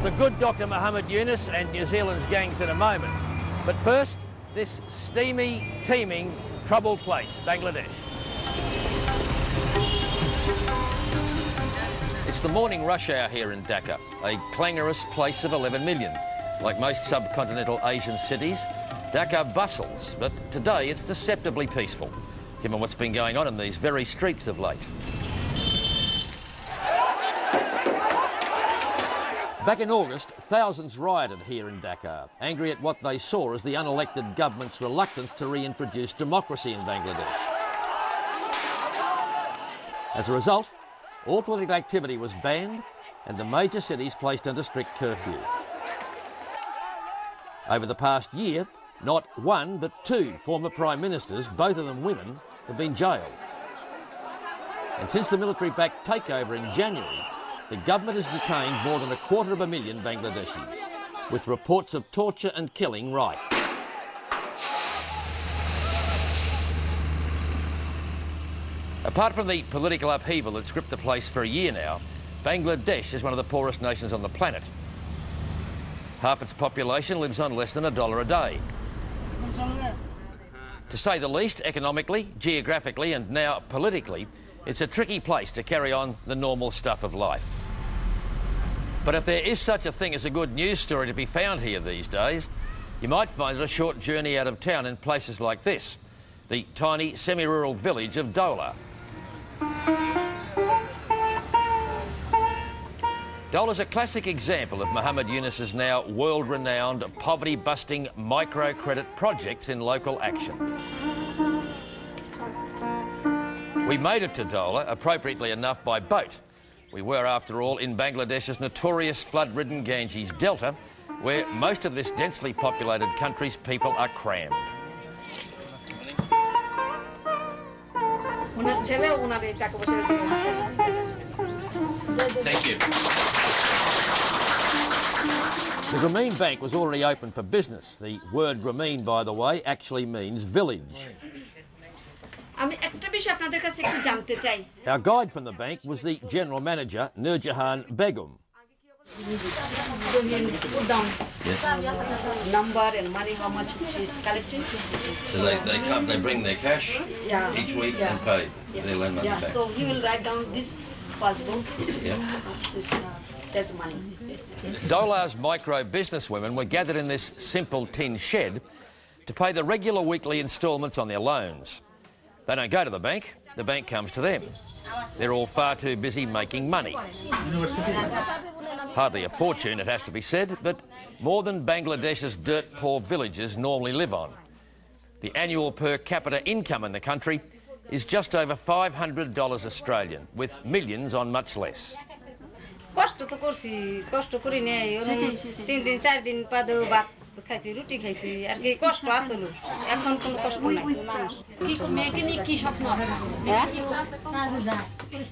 the good Dr. Muhammad Yunus and New Zealand's gangs in a moment. But first, this steamy, teeming, troubled place, Bangladesh. It's the morning rush hour here in Dhaka, a clangorous place of 11 million. Like most subcontinental Asian cities, Dhaka bustles, but today it's deceptively peaceful, given what's been going on in these very streets of late. Back in August, thousands rioted here in Dhaka, angry at what they saw as the unelected government's reluctance to reintroduce democracy in Bangladesh. As a result, all political activity was banned and the major cities placed under strict curfew. Over the past year, not one but two former Prime Ministers, both of them women, have been jailed. And since the military-backed takeover in January, the government has detained more than 250,000 Bangladeshis, with reports of torture and killing rife. Apart from the political upheaval that's gripped the place for a year now, Bangladesh is one of the poorest nations on the planet. Half its population lives on less than $1 a day. To say the least, economically, geographically and now politically, it's a tricky place to carry on the normal stuff of life. But if there is such a thing as a good news story to be found here these days, you might find it a short journey out of town in places like this, the tiny semi-rural village of Dhaka. Dhaka's a classic example of Muhammad Yunus's now world-renowned poverty-busting microcredit projects in local action. We made it to Dhaka, appropriately enough, by boat. We were, after all, in Bangladesh's notorious flood-ridden Ganges Delta, where most of this densely populated country's people are crammed. Thank you. The Grameen Bank was already open for business. The word Grameen, by the way, actually means village. Our guide from the bank was the general manager, Nurjahan Begum. Put down number and money, how much is collected. So they bring their cash each week and pay their loan money back. So he will write down this passbook. Yeah. There's money. Dhaka's micro businesswomen were gathered in this simple tin shed to pay the regular weekly instalments on their loans. They don't go to the bank comes to them. They're all far too busy making money. Hardly a fortune, it has to be said, but more than Bangladesh's dirt-poor villages normally live on. The annual per capita income in the country is just over $500 Australian, with millions on much less.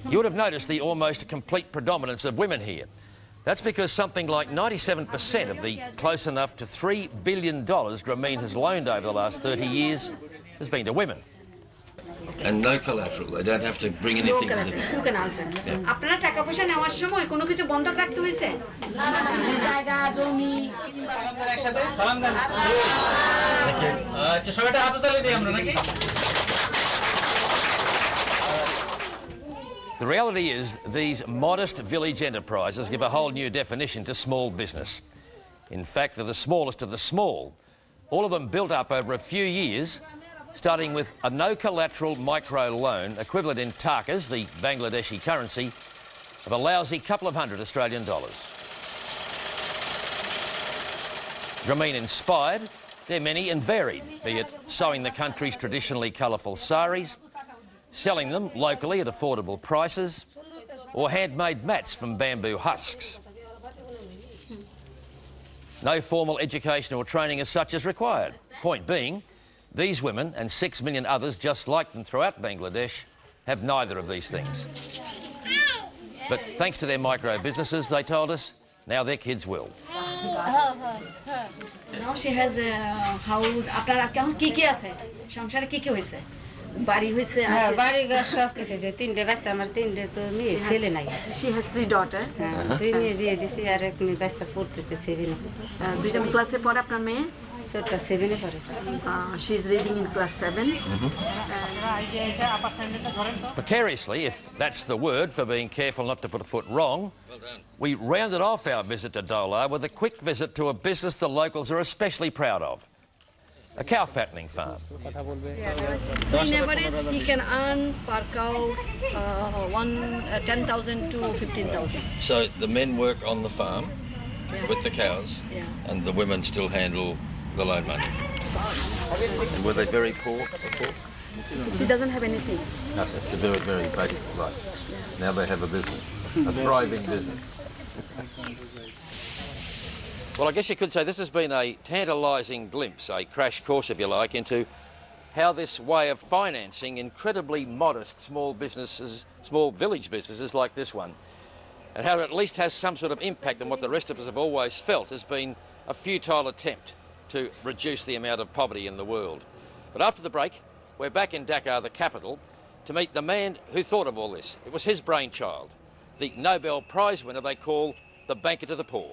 You would have noticed the almost complete predominance of women here. That's because something like 97% of the close enough to $3 billion Grameen has loaned over the last 30 years has been to women. And no collateral, they don't have to bring anything. No collateral. You can answer. আপনারা টাকা পয়সা নেওয়ার সময় কোনো কিছু বন্ধক রাখতে হয়েছে? জায়গা জমি সালাম দেন। আচ্ছা সবাইটা হাত তালি দেই আমরা নাকি? The reality is these modest village enterprises give a whole new definition to small business. In fact, they're the smallest of the small, all of them built up over a few years, starting with a no-collateral micro loan equivalent in takas, the Bangladeshi currency, of a lousy couple of hundred Australian dollars. Grameen inspired, they're many and varied, be it sewing the country's traditionally colourful saris, selling them locally at affordable prices, or handmade mats from bamboo husks. No formal education or training as such is required. Point being, these women and 6 million others just like them throughout Bangladesh have neither of these things. But thanks to their micro businesses, they told us, now their kids will. Now she has a house. আপনার কেমন কি কি আছে? সংসারে কি কি হয়েছে? বাড়ি হইছে হ্যাঁ বাড়ি ঘর সব কিছু আছে তিনটে বাচ্চা আমার তিনটে তো মেয়ে ছেলে নাই she has 3 daughters হ্যাঁ দুই মেয়ে বিয়ে দিছি আর এক মেয়ে বাচ্চা পড়তেছে সেভেনে দুইটা ক্লাসে পড়ে আপনার মেয়ে ছোটটা সেভেনে পড়ে she is reading in class 7 Precariously, if that's the word for being careful not to put a foot wrong, we rounded off our visit to Dolar with a quick visit to a business the locals are especially proud of. A cow fattening farm. So in average, he can earn per cow 10,000 to 15,000. So the men work on the farm with the cows, and the women still handle the loan money. And were they very poor before? He doesn't have anything. No, it's a very, very basic life. Now they have a business, a thriving business. Well, I guess you could say this has been a tantalising glimpse, a crash course, if you like, into how this way of financing incredibly modest small businesses, small village businesses like this one, and how it at least has some sort of impact on what the rest of us have always felt has been a futile attempt to reduce the amount of poverty in the world. But after the break, we're back in Dhaka, the capital, to meet the man who thought of all this. It was his brainchild, the Nobel Prize winner they call the banker to the poor.